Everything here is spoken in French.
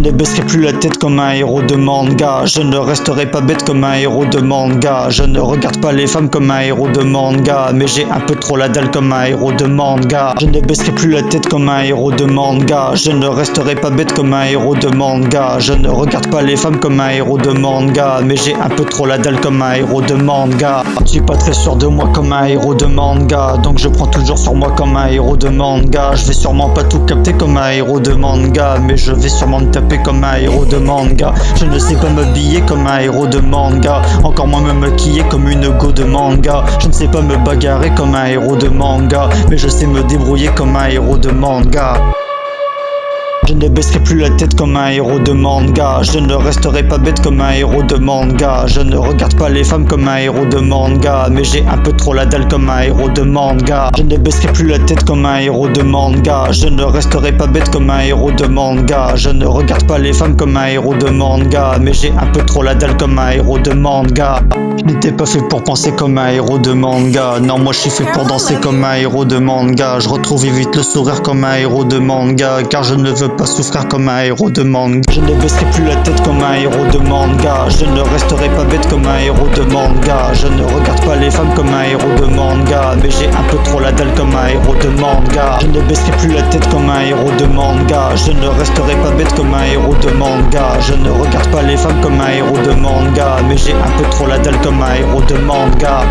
ne baisserai plus la tête comme un héros de manga. Je ne resterai pas bête comme un héros de manga. Je ne regarde pas les femmes comme un héros de manga, mais j'ai un peu trop la dalle comme un héros de manga. Je ne baisserai plus la tête comme un héros de manga. Je ne resterai pas bête comme un héros de manga. Je ne regarde pas les femmes comme un héros de manga, mais j'ai un peu trop la dalle comme un héros de manga. Je suis pas très sûr de moi comme un héros de manga, donc je prends toujours sur moi comme un héros de manga. Je vais sûrement pas tout capter comme un héros de manga, mais je vais sûrement me taper comme un héros de manga. Je ne sais pas m'habiller comme un héros de manga, encore moins me maquiller comme une go de manga. Je ne sais pas me bagarrer comme un héros de manga, mais je sais me débrouiller comme un héros de manga. Je ne baisserai plus la tête comme un héros de manga. Je ne resterai pas bête comme un héros de manga. Je ne regarde pas les femmes comme un héros de manga, mais j'ai un peu trop la dalle comme un héros de manga. Je ne baisserai plus la tête comme un héros de manga. Je ne resterai pas bête comme un héros de manga. Je ne regarde pas les femmes comme un héros de manga, mais j'ai un peu trop la dalle comme un héros de manga. Je n'étais pas fait pour penser comme un héros de manga. Non, moi je suis fait pour danser comme un héros de manga. Je retrouve vite le sourire comme un héros de manga, car je ne veux pas souffrir comme un héros de manga. Je ne baisserai plus la tête comme un héros de manga. Je ne resterai pas bête comme un héros de manga. Je ne regarde pas les femmes comme un héros de manga, mais j'ai un peu trop la dalle comme un héros de manga. Je ne baisserai plus la tête comme un héros de manga. Je ne resterai pas bête comme un héros de manga. Je ne regarde pas les femmes comme un héros de manga, mais j'ai un peu trop la dalle comme un héros de manga.